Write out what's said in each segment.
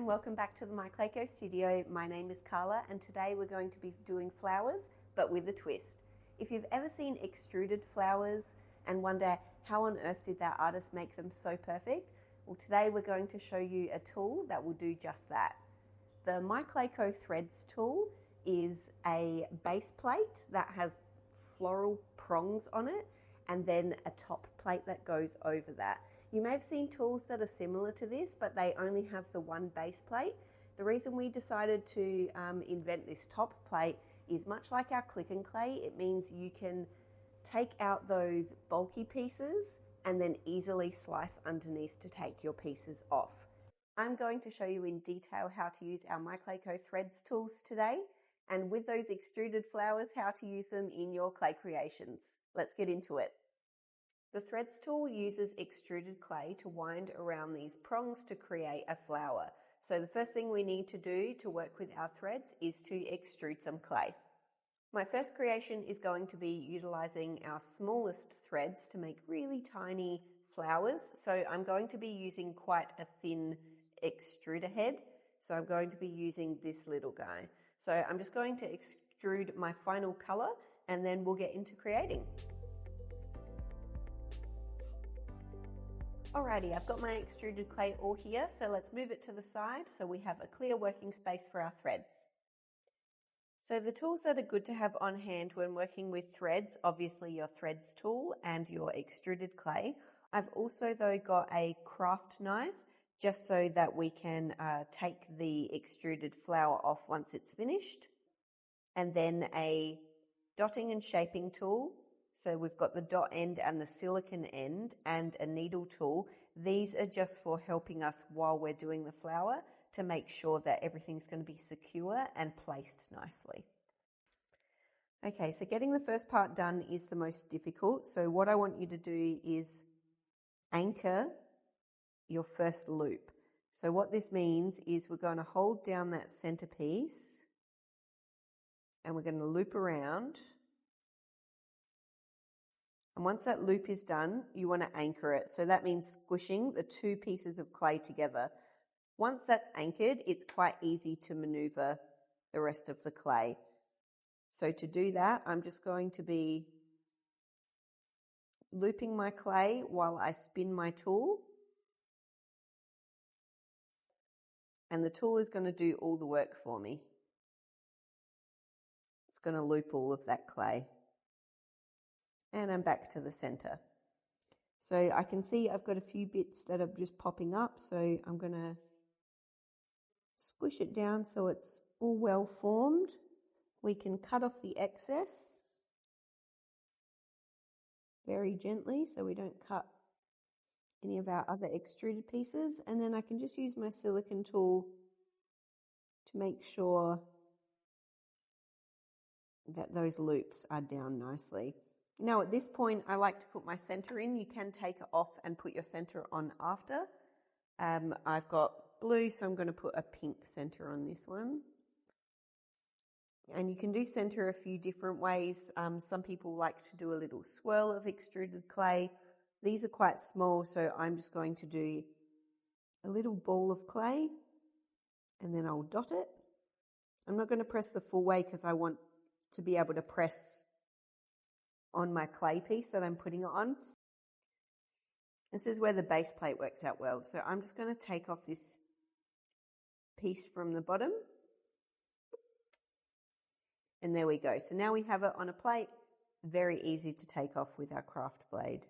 and welcome back to the MyClayCo studio. My name is Carla and today we're going to be doing flowers but with a twist. If you've ever seen extruded flowers and wonder how on earth did that artist make them so perfect, well today we're going to show you a tool that will do just that. The MyClayCo Threads tool is a base plate that has floral prongs on it and then a top plate that goes over that. You may have seen tools that are similar to this, but they only have the one base plate. The reason we decided to invent this top plate is much like our click and clay. It means you can take out those bulky pieces and then easily slice underneath to take your pieces off. I'm going to show you in detail how to use our MyClayCo Threads tools today, and with those extruded flowers, how to use them in your clay creations. Let's get into it. The Threads tool uses extruded clay to wind around these prongs to create a flower. So the first thing we need to do to work with our threads is to extrude some clay. My first creation is going to be utilizing our smallest threads to make really tiny flowers. So I'm going to be using quite a thin extruder head. So I'm going to be using this little guy. So I'm just going to extrude my final color and then we'll get into creating. Alrighty, I've got my extruded clay all here, so let's move it to the side so we have a clear working space for our threads. So the tools that are good to have on hand when working with threads, obviously your threads tool and your extruded clay. I've also though got a craft knife just so that we can take the extruded flower off once it's finished. And then a dotting and shaping tool. So we've got the dot end and the silicone end and a needle tool. These are just for helping us while we're doing the flower to make sure that everything's going to be secure and placed nicely. Okay, so getting the first part done is the most difficult. So what I want you to do is anchor your first loop. So what this means is we're going to hold down that centerpiece and we're going to loop around. And once that loop is done, you want to anchor it. So that means squishing the two pieces of clay together. Once that's anchored, it's quite easy to maneuver the rest of the clay. So to do that, I'm just going to be looping my clay while I spin my tool. And the tool is going to do all the work for me. It's going to loop all of that clay. And I'm back to the center. So I can see I've got a few bits that are just popping up, so I'm going to squish it down so it's all well formed. We can cut off the excess very gently so we don't cut any of our other extruded pieces, and then I can just use my silicone tool to make sure that those loops are down nicely. Now at this point I like to put my center in. You can take it off and put your center on after. I've got blue, so I'm going to put a pink center on this one. And you can do center a few different ways. Some people like to do a little swirl of extruded clay. These are quite small, so I'm just going to do a little ball of clay and then I'll dot it. I'm not going to press the full way because I want to be able to press on my clay piece that I'm putting it on. This is where the base plate works out well. So I'm just going to take off this piece from the bottom. And there we go. So now we have it on a plate. Very easy to take off with our craft blade.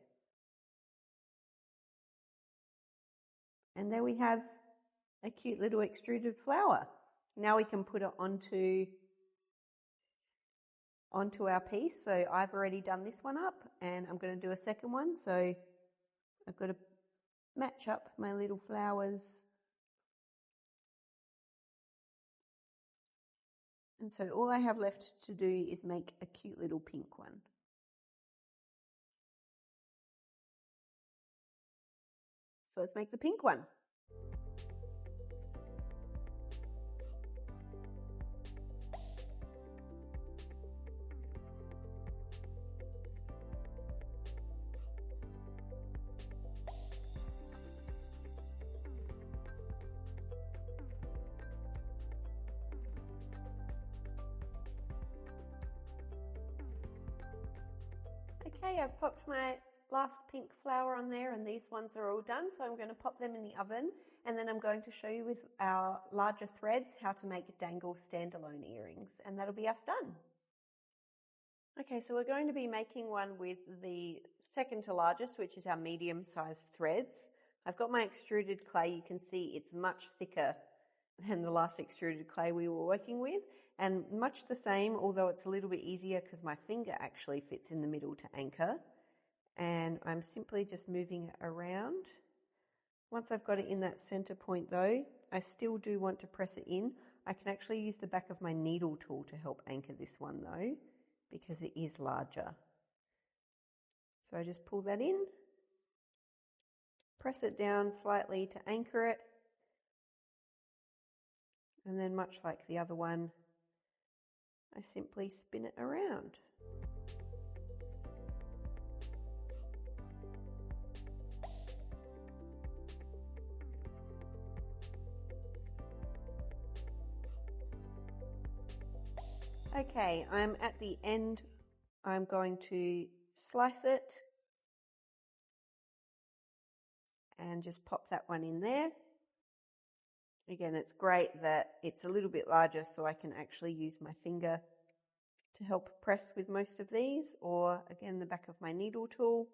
And there we have a cute little extruded flower. Now we can put it onto our piece. So I've already done this one up and I'm going to do a second one. So I've got to match up my little flowers. And so all I have left to do is make a cute little pink one. So let's make the pink one. Okay, I've popped my last pink flower on there and these ones are all done, so I'm going to pop them in the oven and then I'm going to show you with our larger threads how to make dangle standalone earrings, and that'll be us done. Okay, so we're going to be making one with the second to largest, which is our medium-sized threads. I've got my extruded clay. You can see it's much thicker than the last extruded clay we were working with, and much the same, although it's a little bit easier because my finger actually fits in the middle to anchor. And I'm simply just moving it around. Once I've got it in that center point though, I still do want to press it in. I can actually use the back of my needle tool to help anchor this one though, because it is larger. So I just pull that in, press it down slightly to anchor it, and then much like the other one, I simply spin it around. Okay, I'm at the end. I'm going to slice it and just pop that one in there. Again, it's great that it's a little bit larger so I can actually use my finger to help press with most of these, or again the back of my needle tool.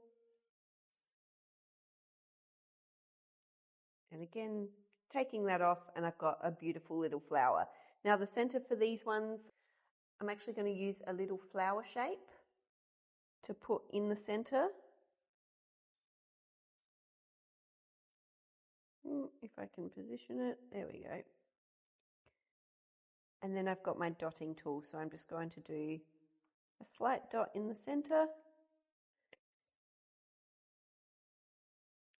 And again, taking that off and I've got a beautiful little flower. Now the center for these ones, I'm actually going to use a little flower shape to put in the center. If I can position it, there we go. And then I've got my dotting tool, so I'm just going to do a slight dot in the center.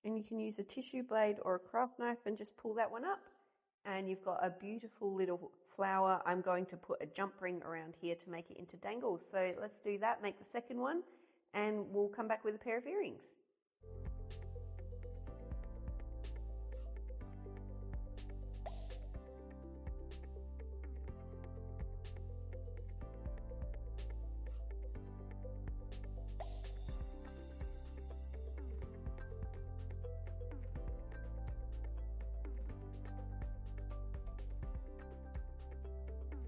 And you can use a tissue blade or a craft knife and just pull that one up. And you've got a beautiful little flower. I'm going to put a jump ring around here to make it into dangles. So let's do that, make the second one, and we'll come back with a pair of earrings.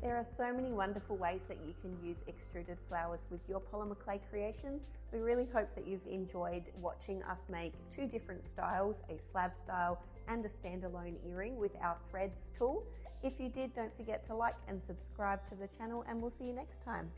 There are so many wonderful ways that you can use extruded flowers with your polymer clay creations. We really hope that you've enjoyed watching us make two different styles, a slab style and a standalone earring with our threads tool. If you did, don't forget to like and subscribe to the channel, and we'll see you next time.